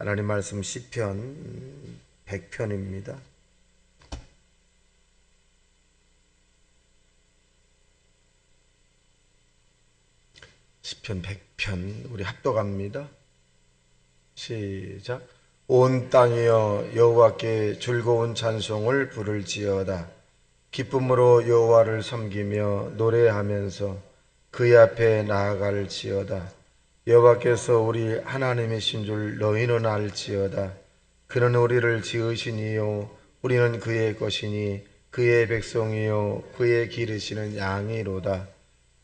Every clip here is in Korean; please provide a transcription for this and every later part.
하나님 말씀 시편 100편입니다. 시편 100편 우리 합독합니다. 시작. 온 땅이여 여호와께 즐거운 찬송을 부를지어다. 기쁨으로 여호와를 섬기며 노래하면서 그의 앞에 나아갈지어다. 여호와께서 우리 하나님이신 줄 너희는 알지어다. 그는 우리를 지으신 이요 우리는 그의 것이니 그의 백성이요 그의 기르시는 양이로다.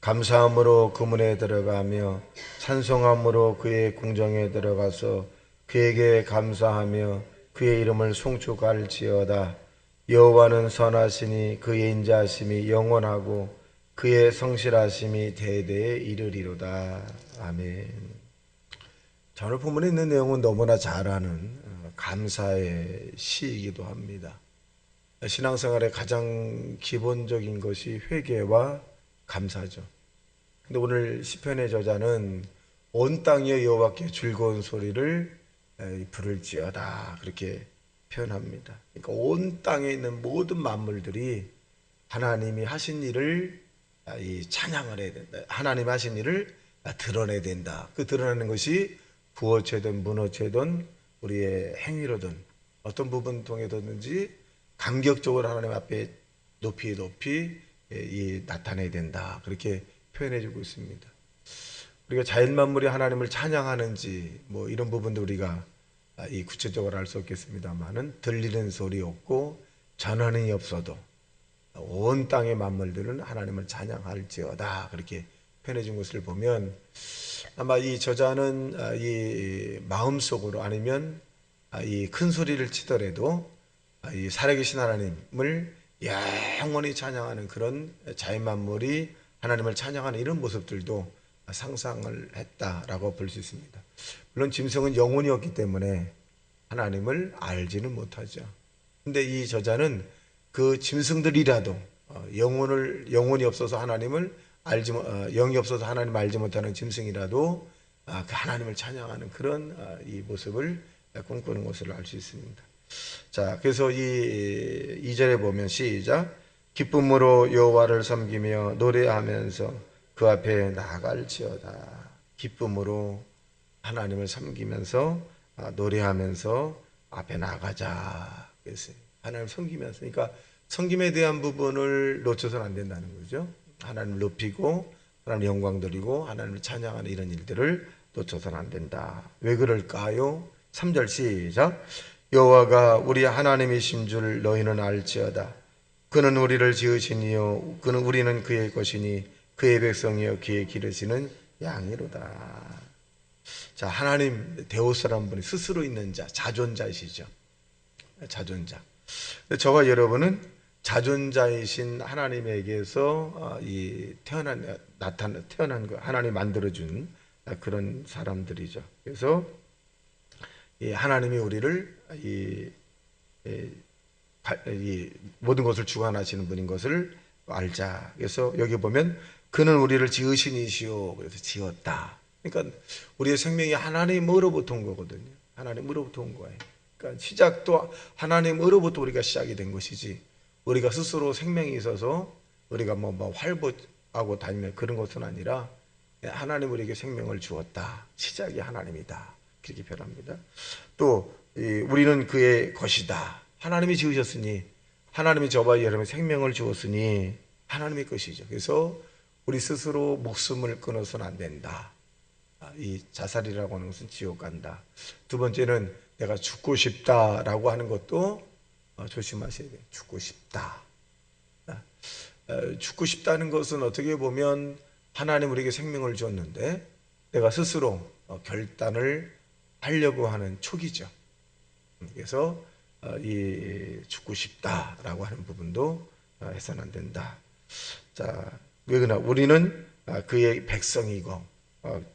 감사함으로 그 문에 들어가며 찬송함으로 그의 궁정에 들어가서 그에게 감사하며 그의 이름을 송축할지어다. 여호와는 선하시니 그의 인자하심이 영원하고 그의 성실하심이 대대에 이르리로다. 아멘. 자, 오늘 본문에 있는 내용은 너무나 잘 아는 감사의 시이기도 합니다. 신앙생활의 가장 기본적인 것이 회개와 감사죠. 근데 오늘 시편의 저자는 온 땅에 여호와께 즐거운 소리를 부를지어다 그렇게 표현합니다. 그러니까 온 땅에 있는 모든 만물들이 하나님이 하신 일을 찬양을 해야 된다. 하나님 하신 일을 드러내야 된다. 그 드러내는 것이 부어체든 문어체든 우리의 행위로든 어떤 부분 통해서든지 감격적으로 하나님 앞에 높이 나타내야 된다. 그렇게 표현해주고 있습니다. 우리가 자연 만물이 하나님을 찬양하는지 뭐 이런 부분도 우리가 이 구체적으로 알 수 없겠습니다만은 들리는 소리 없고 전하는이 없어도 온 땅의 만물들은 하나님을 찬양할지어다 그렇게 표현해준 것을 보면 아마 이 저자는 이 마음속으로 아니면 이 큰 소리를 치더라도 이 살아계신 하나님을 영원히 찬양하는 그런 자연 만물이 하나님을 찬양하는 이런 모습들도 상상을 했다라고 볼 수 있습니다. 물론 짐승은 영혼이 없기 때문에 하나님을 알지는 못하죠. 근데 이 저자는 그 짐승들이라도 영혼이 없어서 하나님을 영이 없어서 하나님을 알지 못하는 짐승이라도 그 하나님을 찬양하는 그런 이 모습을 꿈꾸는 것을 알 수 있습니다. 자, 그래서 이 2절에 보면 시작. 기쁨으로 여호와를 섬기며 노래하면서 그 앞에 나아갈지어다. 기쁨으로 하나님을 섬기면서 노래하면서 앞에 나가자. 그래서 하나님을 섬기면서, 그러니까 섬김에 대한 부분을 놓쳐서는 안 된다는 거죠. 하나님을 높이고 하나님 영광 드리고 하나님을 찬양하는 이런 일들을 놓쳐서는 안 된다. 왜 그럴까요? 3절 시작. 여호와가 우리 하나님이신 줄 너희는 알지어다. 그는 우리를 지으시니요 그는 우리는 그의 것이니 그의 백성이요 그의 기르시는 양이로다. 자, 하나님 대오스라는 분이 스스로 있는 자, 자존자이시죠. 자존자. 저와 여러분은 자존자이신 하나님에게서 태어난 거, 하나님 만들어준 그런 사람들이죠. 그래서 이 하나님이 우리를 이 모든 것을 주관하시는 분인 것을 알자. 그래서 여기 보면 그는 우리를 지으신 이시오. 그래서 지었다. 그러니까 우리의 생명이 하나님으로부터 온 거거든요. 하나님으로부터 온 거예요. 그러니까 시작도 하나님으로부터 우리가 시작이 된 것이지 우리가 스스로 생명이 있어서 우리가 뭐 활보하고 다니는 그런 것은 아니라 하나님 우리에게 생명을 주었다. 시작이 하나님이다. 그렇게 표현합니다. 또 우리는 그의 것이다. 하나님이 지으셨으니 하나님이 저와 여러분의 생명을 주었으니 하나님의 것이죠. 그래서 우리 스스로 목숨을 끊어서는 안 된다. 이 자살이라고 하는 것은 지옥 간다. 두 번째는 내가 죽고 싶다라고 하는 것도 조심하셔야 돼요. 죽고 싶다. 죽고 싶다는 것은 어떻게 보면 하나님 우리에게 생명을 줬는데 내가 스스로 결단을 하려고 하는 촉이죠. 그래서 이 죽고 싶다라고 하는 부분도 해서는 안 된다. 자, 왜 그러나 우리는 그의 백성이고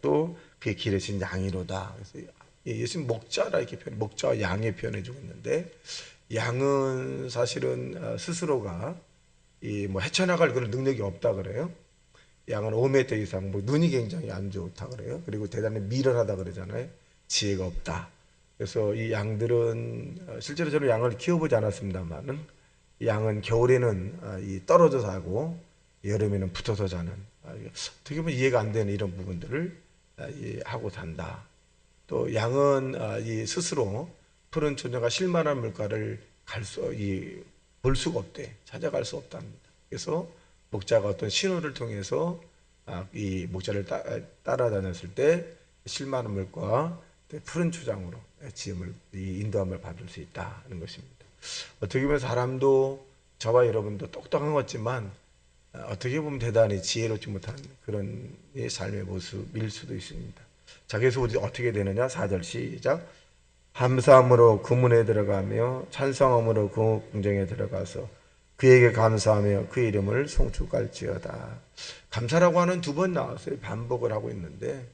또 그의 기르신 양이로다. 그래서 예수님 목자라 이렇게 목자와 양의 표현해 주고 있는데 양은 사실은 스스로가 뭐 헤쳐나갈 그런 능력이 없다 그래요. 양은 5m 이상 눈이 굉장히 안 좋다 그래요. 그리고 대단히 미련하다 그러잖아요. 지혜가 없다. 그래서 이 양들은 실제로 저는 양을 키워보지 않았습니다만은 양은 겨울에는 이 떨어져 자고 여름에는 붙어서 자는 어떻게 보면 이해가 안 되는 이런 부분들을 하고 산다. 또 양은 이 스스로 푸른 초녀가 실만한 물가를 볼 수가 없대. 찾아갈 수 없답니다. 그래서 목자가 어떤 신호를 통해서 이 목자를 따라다녔을 때 실만한 물과 푸른 초장으로 지음을 인도함을 받을 수 있다는 것입니다. 어떻게 보면 사람도 저와 여러분도 똑똑한 것 같지만 어떻게 보면 대단히 지혜롭지 못한 그런 삶의 모습일 수도 있습니다. 자, 그래서 우리 어떻게 되느냐? 4절 시작. 감사함으로 그 문에 들어가며 찬성함으로 그 궁정에 들어가서 그에게 감사하며 그 이름을 송축할지어다. 감사라고 하는 2번 나왔어요. 반복을 하고 있는데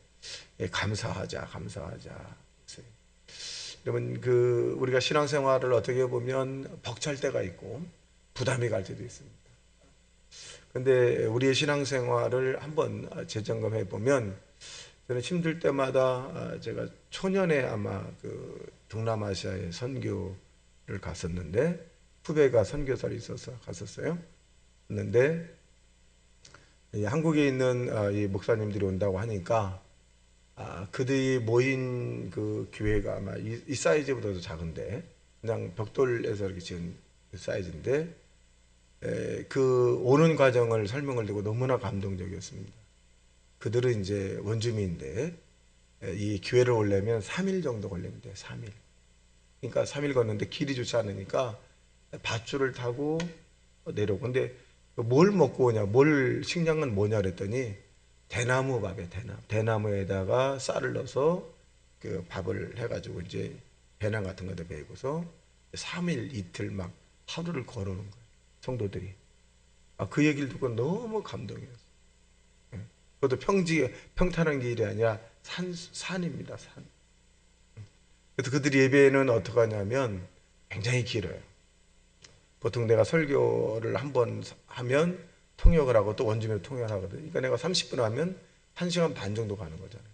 감사하자. 여러분 우리가 신앙생활을 어떻게 보면 벅찰 때가 있고 부담이 갈 때도 있습니다. 근데 우리의 신앙생활을 한번 재점검해 보면 저는 힘들 때마다 제가 초년에 아마 동남아시아에 선교를 갔었는데 후배가 선교사로 있어서 갔었어요. 근데 한국에 있는 이 목사님들이 온다고 하니까 그들이 모인 그 교회가 아마 이 사이즈보다도 작은데 그냥 벽돌에서 이렇게 지은 사이즈인데 그 오는 과정을 설명을 듣고 너무나 감동적이었습니다. 그들은 이제 원주민인데 이 교회를 오려면 3일 정도 걸립니다. 3일. 그러니까 3일 걷는데 길이 좋지 않으니까 밧줄을 타고 내려오고. 근데 뭘 먹고 오냐, 식량은 뭐냐 그랬더니 대나무 밥에 대나무에다가 쌀을 넣어서 그 밥을 해가지고 이제 배낭 같은 거에 메고서 3일 이틀 막 하루를 걸어오는 거예요. 성도들이. 그 얘기를 듣고 너무 감동이었어요. 그것도 평탄한 길이 아니라 산입니다, 산. 그래서 그들 예배는 어떻게 하냐면 굉장히 길어요. 보통 내가 설교를 한 번 하면 통역을 하고 또 원주민으로 통역을 하거든요. 그러니까 내가 30분 하면 1시간 반 정도 가는 거잖아요.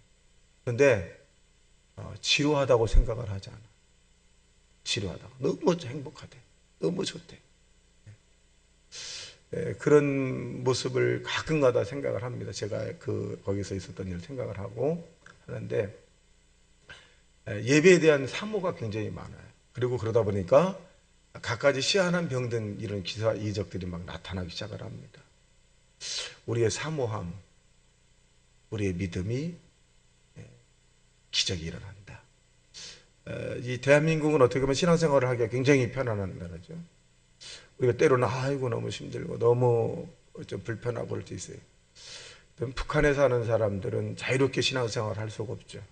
그런데 지루하다고 생각을 하지 않아. 지루하다고. 너무 행복하대. 너무 좋대. 그런 모습을 가끔가다 생각을 합니다. 제가 거기서 있었던 일을 생각을 하고 하는데 예배에 대한 사모가 굉장히 많아요. 그리고 그러다 보니까 갖가지 희한한 병든 이런 기사 이적들이 막 나타나기 시작을 합니다. 우리의 사모함, 우리의 믿음이 기적이 일어난다. 이 대한민국은 어떻게 보면 신앙생활을 하기가 굉장히 편안한 나라죠. 우리가 때로는 아이고 너무 힘들고 너무 좀 불편하고 그럴 때 있어요. 북한에 사는 사람들은 자유롭게 신앙생활을 할 수가 없죠.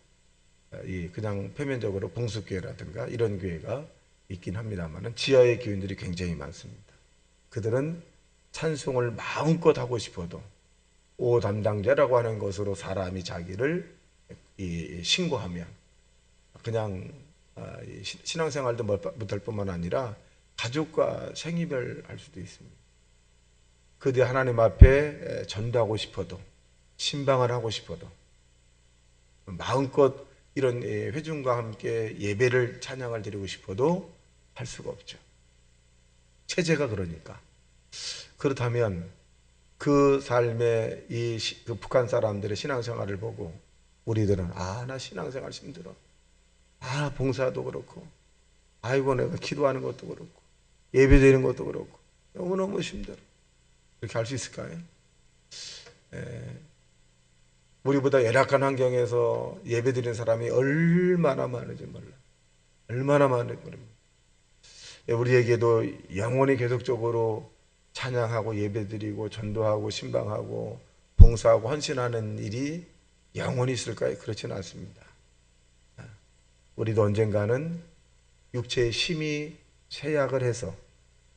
그냥 표면적으로 봉수교회라든가 이런 교회가 있긴 합니다만 지하의 교인들이 굉장히 많습니다. 그들은 찬송을 마음껏 하고 싶어도 오 담당자라고 하는 것으로 사람이 자기를 신고하면 그냥 신앙생활도 못할 뿐만 아니라 가족과 생이별할 수도 있습니다. 그들 하나님 앞에 전도하고 싶어도 신방을 하고 싶어도 마음껏 이런 회중과 함께 예배를 찬양을 드리고 싶어도 할 수가 없죠. 체제가 그러니까. 그렇다면 그 삶의 그 북한 사람들의 신앙생활을 보고 우리들은 나 신앙생활 힘들어. 봉사도 그렇고 아이고 내가 기도하는 것도 그렇고 예배드리는 것도 그렇고 너무너무 힘들어. 이렇게 할 수 있을까요? 우리보다 열악한 환경에서 예배드리는 사람이 얼마나 많은지 몰라. 얼마나 많은지 모릅니다. 우리에게도 영원히 계속적으로 찬양하고 예배드리고 전도하고 신방하고 봉사하고 헌신하는 일이 영원히 있을까요? 그렇지는 않습니다. 우리도 언젠가는 육체의 힘이 쇠약을 해서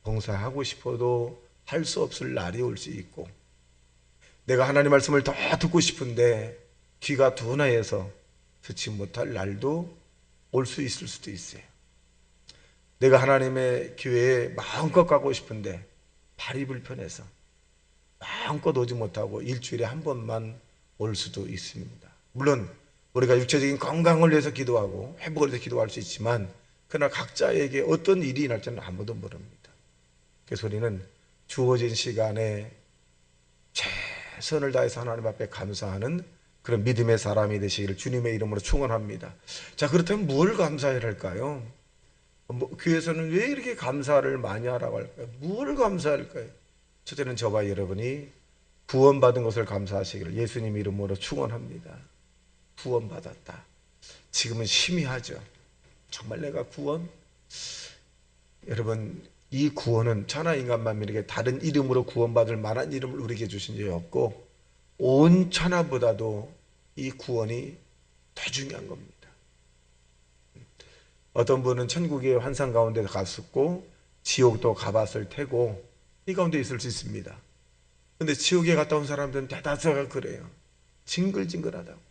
봉사하고 싶어도 할 수 없을 날이 올 수 있고 내가 하나님 말씀을 더 듣고 싶은데 귀가 둔하여서 듣지 못할 날도 올 수 있을 수도 있어요. 내가 하나님의 교회에 마음껏 가고 싶은데 발이 불편해서 마음껏 오지 못하고 일주일에 한 번만 올 수도 있습니다. 물론 우리가 육체적인 건강을 위해서 기도하고 회복을 위해서 기도할 수 있지만 그러나 각자에게 어떤 일이 일어날지는 아무도 모릅니다. 그래서 우리는 주어진 시간에 최선을 다해서 하나님 앞에 감사하는 그런 믿음의 사람이 되시기를 주님의 이름으로 축원합니다. 자, 그렇다면 뭘 감사해야 할까요? 교회에서는 왜 이렇게 감사를 많이 하라고 할까요? 뭘 감사할까요? 첫째는 저와 여러분이 구원받은 것을 감사하시기를 예수님 이름으로 축원합니다. 구원받았다. 지금은 희미하죠. 정말 내가 구원? 여러분, 이 구원은 천하 인간 만민에게 다른 이름으로 구원받을 만한 이름을 우리에게 주신 적이 없고 온 천하보다도 이 구원이 더 중요한 겁니다. 어떤 분은 천국의 환상 가운데 갔었고 지옥도 가봤을 테고 이 가운데 있을 수 있습니다. 근데 지옥에 갔다 온 사람들은 대다수가 그래요. 징글징글하다고.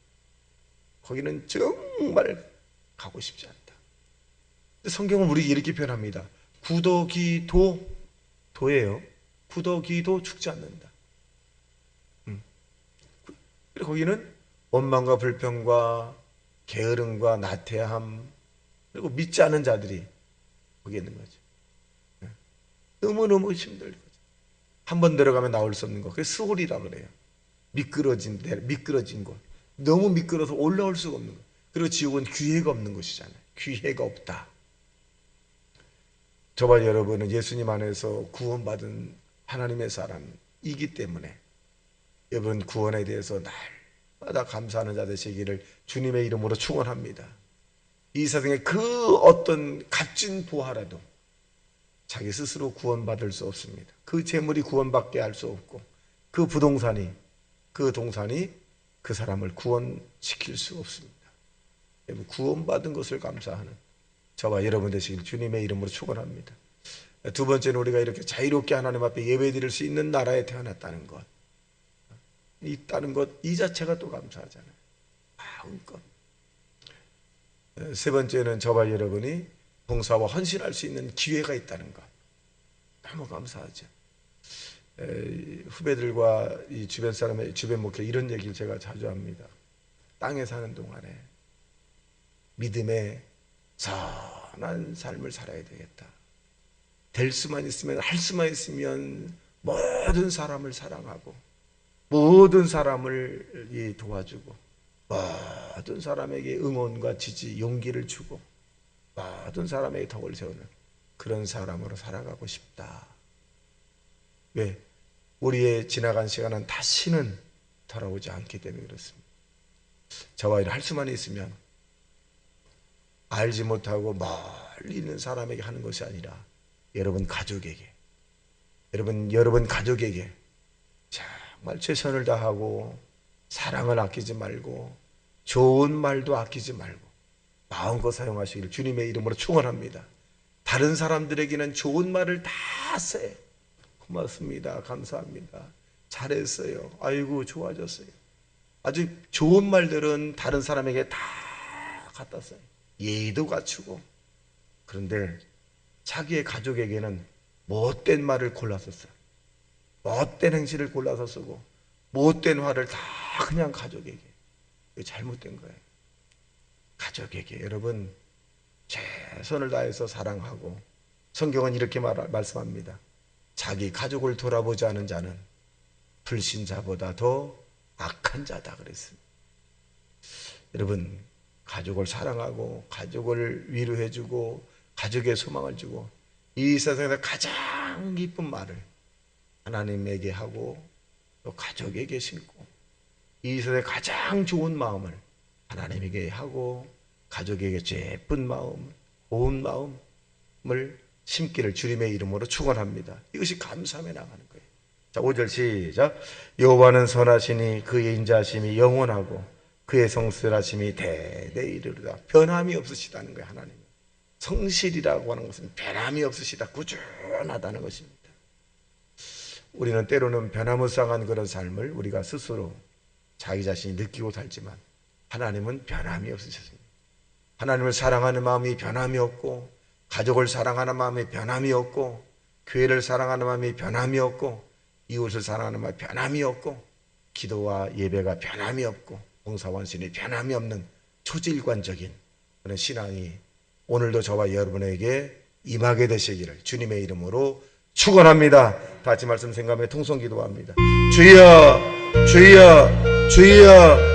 거기는 정말 가고 싶지 않다. 근데 성경은 우리에게 이렇게 표현합니다. 구더기도 도예요. 구더기도 죽지 않는다. 그리고 거기는 원망과 불평과 게으름과 나태함 그리고 믿지 않은 자들이 거기 있는 거죠. 너무너무 힘들 거죠. 한 번 들어가면 나올 수 없는 것. 그게 수월이라 그래요. 미끄러진 곳. 너무 미끄러서 올라올 수가 없는 것. 그리고 지옥은 기회가 없는 것이잖아요. 기회가 없다. 저와 여러분은 예수님 안에서 구원받은 하나님의 사람이기 때문에 여러분 구원에 대해서 날마다 감사하는 자 되시기를 주님의 이름으로 축원합니다. 이 세상에 그 어떤 값진 부하라도 자기 스스로 구원받을 수 없습니다. 그 재물이 구원받게 할 수 없고 그 부동산이 그 동산이 그 사람을 구원시킬 수 없습니다. 구원받은 것을 감사하는 저와 여러분 되시길 주님의 이름으로 축원합니다. 두 번째는 우리가 이렇게 자유롭게 하나님 앞에 예배드릴 수 있는 나라에 태어났다는 것, 있다는 것 이 자체가 또 감사하잖아요. 마음껏. 세 번째는 저와 여러분이 봉사와 헌신할 수 있는 기회가 있다는 것 너무 감사하죠. 후배들과 이 주변 사람의 주변 목회 이런 얘기를 제가 자주 합니다. 땅에 사는 동안에 믿음의 선한 삶을 살아야 되겠다. 될 수만 있으면 할 수만 있으면 모든 사람을 사랑하고 모든 사람을 도와주고 모든 사람에게 응원과 지지 용기를 주고 모든 사람에게 덕을 세우는 그런 사람으로 살아가고 싶다. 왜? 우리의 지나간 시간은 다시는 돌아오지 않기 때문에 그렇습니다. 저와 할 수만 있으면 알지 못하고 멀리 있는 사람에게 하는 것이 아니라 여러분 가족에게 여러분 가족에게 정말 최선을 다하고 사랑을 아끼지 말고 좋은 말도 아끼지 말고 마음껏 사용하시기를 주님의 이름으로 축원합니다. 다른 사람들에게는 좋은 말을 다 써요. 고맙습니다. 감사합니다. 잘했어요. 아이고 좋아졌어요. 아주 좋은 말들은 다른 사람에게 다 갖다 써요. 예의도 갖추고. 그런데 자기의 가족에게는 못된 말을 골라서 써요. 못된 행실을 골라서 쓰고 못된 화를 다 그냥 가족에게. 이거 잘못된 거예요. 가족에게 여러분 최선을 다해서 사랑하고 성경은 이렇게 말씀합니다. 자기 가족을 돌아보지 않은 자는 불신자보다 더 악한 자다 그랬습니다. 여러분 가족을 사랑하고 가족을 위로해주고 가족의 소망을 주고 이 세상에서 가장 기쁜 말을 하나님에게 하고 또 가족에게 심고 이 세상에 가장 좋은 마음을 하나님에게 하고 가족에게 예쁜 마음, 고운 마음을 심기를 주님의 이름으로 축원합니다. 이것이 감사함에 나가는 거예요. 자, 5절 시작. 여호와는 선하시니 그의 인자하심이 영원하고 그의 성실하심이 대대에 이르리라. 변함이 없으시다는 거예요. 하나님. 성실이라고 하는 것은 변함이 없으시다. 꾸준하다는 것입니다. 우리는 때로는 변화무쌍한 그런 삶을 우리가 스스로 자기 자신이 느끼고 살지만 하나님은 변함이 없으셨습니다. 하나님을 사랑하는 마음이 변함이 없고 가족을 사랑하는 마음이 변함이 없고 교회를 사랑하는 마음이 변함이 없고 이웃을 사랑하는 마음이 변함이 없고 기도와 예배가 변함이 없고 봉사원신이 변함이 없는 초질관적인 그런 신앙이 오늘도 저와 여러분에게 임하게 되시기를 주님의 이름으로 축원합니다. 다 같이 말씀 생각하며 통성 기도합니다. 주여 주여 주여